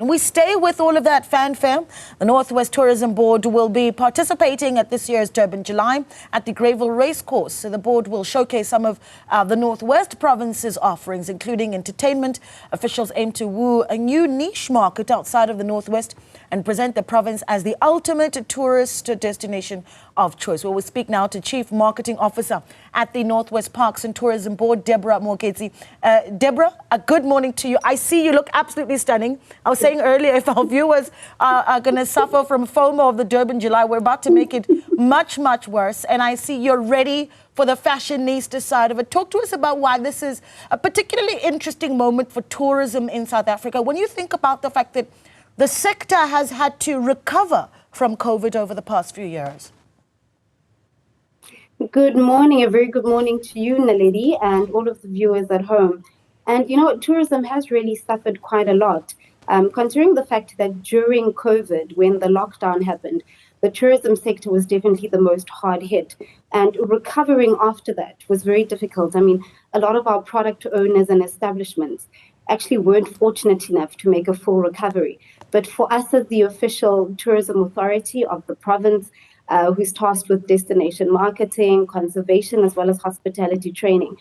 And we stay with all of that fanfare. The Northwest Tourism Board will be participating at this year's Durban July at the Greyville Race Course. So the board will showcase some of the Northwest Province's offerings, including entertainment. Officials aim to woo a new niche market outside of the Northwest and present the province as the ultimate tourist destination of choice. Well, we'll speak now to Chief Marketing Officer at the Northwest Parks and Tourism Board, Deborah Mooketsi. Deborah, a good morning to you. I see you look absolutely stunning. I was saying earlier, if our viewers are going to suffer from FOMO of the Durban July, we're about to make it much, much worse. And I see you're ready for the fashionista side of it. Talk to us about why this is a particularly interesting moment for tourism in South Africa. When you think about the fact that the sector has had to recover from COVID over the past few years. Good morning, a very good morning to you, Naledi, and all of the viewers at home. And you know, tourism has really suffered quite a lot, considering the fact that during COVID, when the lockdown happened, the tourism sector was definitely the most hard hit. And recovering after that was very difficult. I mean, a lot of our product owners and establishments actually weren't fortunate enough to make a full recovery. But for us as the official tourism authority of the province, who's tasked with destination marketing, conservation, as well as hospitality training,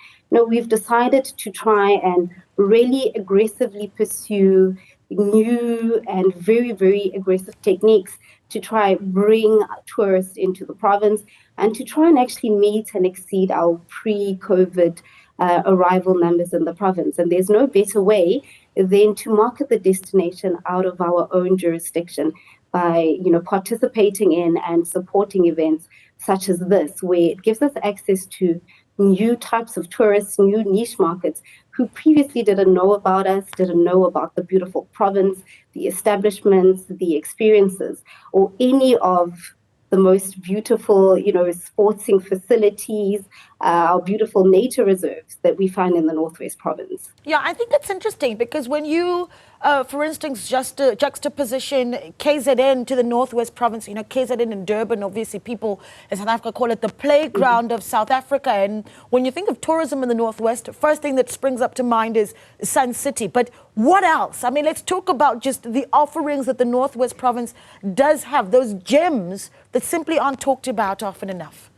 we've decided to try and really aggressively pursue new and very, very aggressive techniques to try bring tourists into the province and to try and actually meet and exceed our pre-COVID arrival numbers in the province. And there's no better way than to market the destination out of our own jurisdiction by participating in and supporting events such as this, where it gives us access to new types of tourists, new niche markets who previously didn't know about us, didn't know about the beautiful province, the establishments, the experiences, or any of the most beautiful, sporting facilities, our beautiful nature reserves that we find in the Northwest Province. Yeah, I think that's interesting because when you, for instance, just juxtaposition KZN to the Northwest Province, KZN and Durban, obviously people in South Africa call it the playground of South Africa. And when you think of tourism in the Northwest, first thing that springs up to mind is Sun City. But what else? I mean, let's talk about just the offerings that the Northwest Province does have, those gems that simply aren't talked about often enough.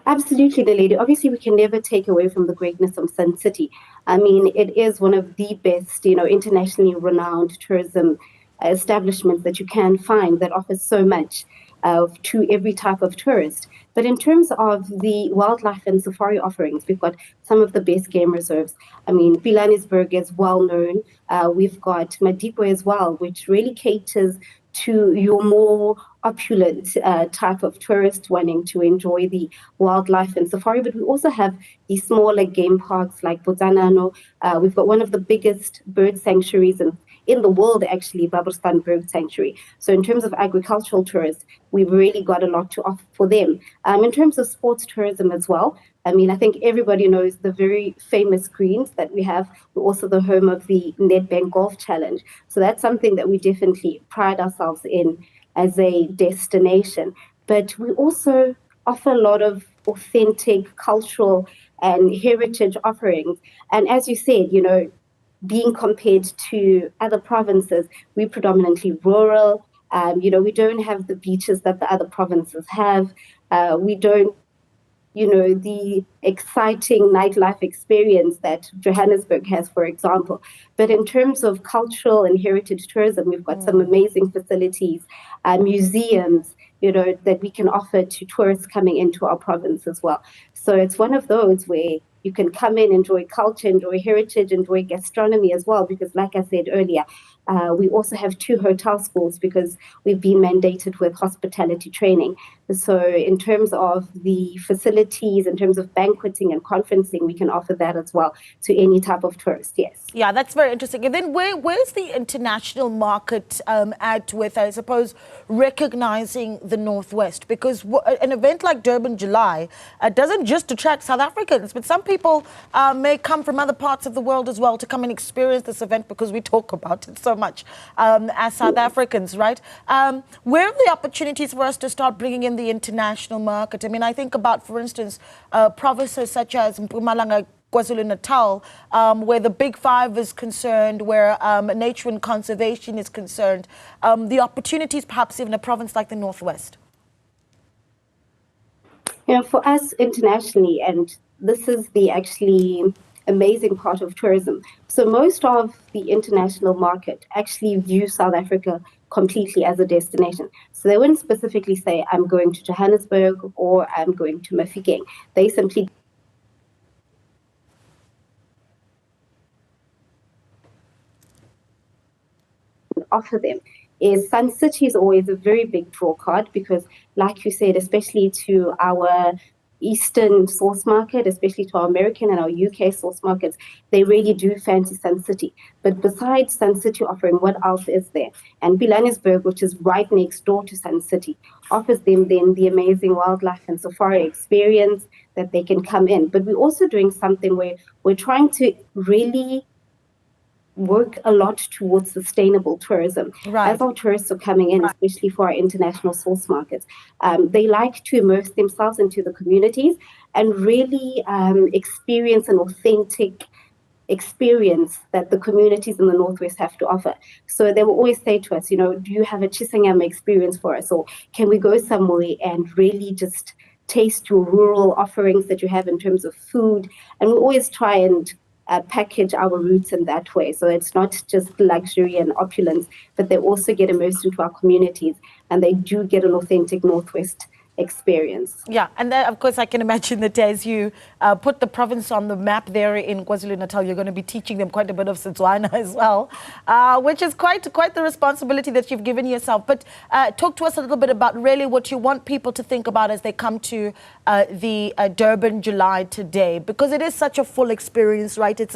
Absolutely, the lady. Obviously, we can never take away from the greatness of Sun City. I mean, it is one of the best, internationally renowned tourism establishments that you can find that offers so much to every type of tourist. But in terms of the wildlife and safari offerings, we've got some of the best game reserves. I mean, Pilanesberg is well known. We've got Madikwe as well, which really caters to your more opulent type of tourist wanting to enjoy the wildlife and safari. But we also have the smaller game parks like Botswana. We've got one of the biggest bird sanctuaries in the world, actually, Babelspan Bird Sanctuary. So in terms of agricultural tourists, we've really got a lot to offer for them. In terms of sports tourism as well, I mean, I think everybody knows the very famous greens that we have. We're also the home of the Nedbank Golf Challenge. So that's something that we definitely pride ourselves in as a destination. But we also offer a lot of authentic cultural and heritage offerings. And as you said, being compared to other provinces, we're predominantly rural. We don't have the beaches that the other provinces have. We don't, the exciting nightlife experience that Johannesburg has, for example. But in terms of cultural and heritage tourism, we've got some amazing facilities, museums, that we can offer to tourists coming into our province as well. So it's one of those where you can come in, enjoy culture, enjoy heritage, enjoy gastronomy as well, because like I said earlier, we also have 2 hotel schools because we've been mandated with hospitality training. So in terms of the facilities, in terms of banqueting and conferencing, we can offer that as well to any type of tourist, yes. Yeah, that's very interesting. And then where's the international market at with, I suppose, recognizing the Northwest? Because an event like Durban July doesn't just attract South Africans, but some people may come from other parts of the world as well to come and experience this event because we talk about it so much as South Africans, right? Where are the opportunities for us to start bringing in the international market? I mean, I think about, for instance, provinces such as Mpumalanga, KwaZulu-Natal, where the Big Five is concerned, where nature and conservation is concerned, the opportunities perhaps even a province like the Northwest? You know, for us internationally, and this is the actually amazing part of tourism. So most of the international market actually view South Africa completely as a destination. So they wouldn't specifically say, I'm going to Johannesburg or I'm going to Mafeking. They simply offer them. Is Sun City is always a very big draw card because, like you said, especially to our Eastern source market, especially to our American and our UK source markets, they really do fancy Sun City. But besides Sun City offering, what else is there? And Johannesburg, which is right next door to Sun City, offers them then the amazing wildlife and safari experience that they can come in. But we're also doing something where we're trying to really work a lot towards sustainable tourism. Right. As our tourists are coming in, especially for our international source markets, they like to immerse themselves into the communities and really experience an authentic experience that the communities in the Northwest have to offer. So they will always say to us, you know, do you have a Chisangam experience for us? Or can we go somewhere and really just taste your rural offerings that you have in terms of food? And we always try and package our roots in that way. So it's not just luxury and opulence, but they also get immersed into our communities and they do get an authentic Northwest experience. Yeah, and then, of course, I can imagine that as you put the province on the map there in KwaZulu-Natal, you're going to be teaching them quite a bit of Setswana as well, which is quite the responsibility that you've given yourself. But talk to us a little bit about really what you want people to think about as they come to the Durban July today, because it is such a full experience, right? It's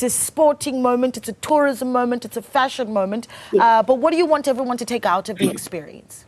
a sporting moment, it's a tourism moment, it's a fashion moment. Yeah. But what do you want everyone to take out of the experience?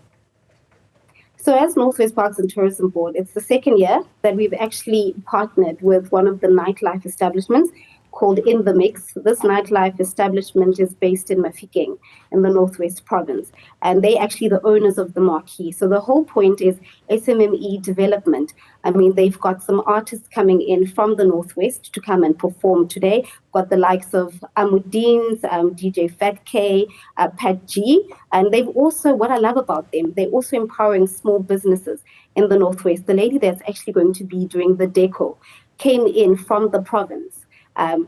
So as Northwest Parks and Tourism Board, it's the second year that we've actually partnered with one of the nightlife establishments called In the Mix. This nightlife establishment is based in Mafeking in the Northwest Province, and they're actually the owners of the marquee. So the whole point is SMME development. I mean, they've got some artists coming in from the Northwest to come and perform today. Got the likes of Amuddin's, DJ Fat K, Pat G, and they've also, what I love about them, they're also empowering small businesses in the Northwest. The lady that's actually going to be doing the deco came in from the province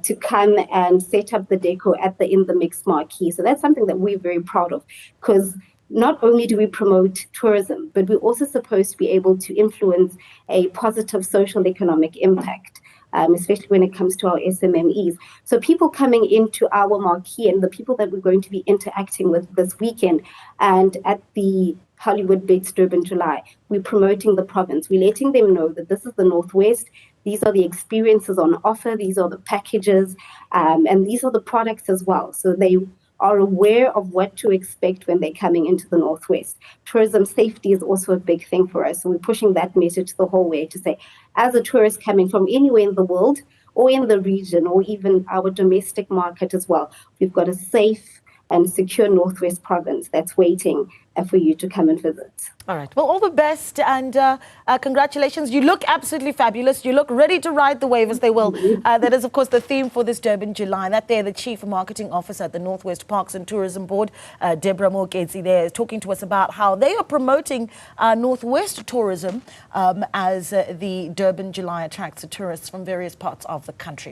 to come and set up the deco at the In the Mix marquee. So that's something that we're very proud of, because not only do we promote tourism, but we're also supposed to be able to influence a positive social economic impact, especially when it comes to our SMMEs. So people coming into our marquee and the people that we're going to be interacting with this weekend and at the Hollywood Bakes Durban July, we're promoting the province. We're letting them know that this is the Northwest. These are the experiences on offer. These are the packages, and these are the products as well. So they are aware of what to expect when they're coming into the Northwest. Tourism safety is also a big thing for us. So we're pushing that message the whole way to say, as a tourist coming from anywhere in the world or in the region or even our domestic market as well, we've got a safe and secure Northwest province that's waiting for you to come and visit. All right. Well, all the best and congratulations. You look absolutely fabulous. You look ready to ride the wave, as they will. That is, of course, the theme for this Durban July. That there, the Chief Marketing Officer at the Northwest Parks and Tourism Board, Deborah Mooketsi, there is talking to us about how they are promoting Northwest tourism as the Durban July attracts tourists from various parts of the country.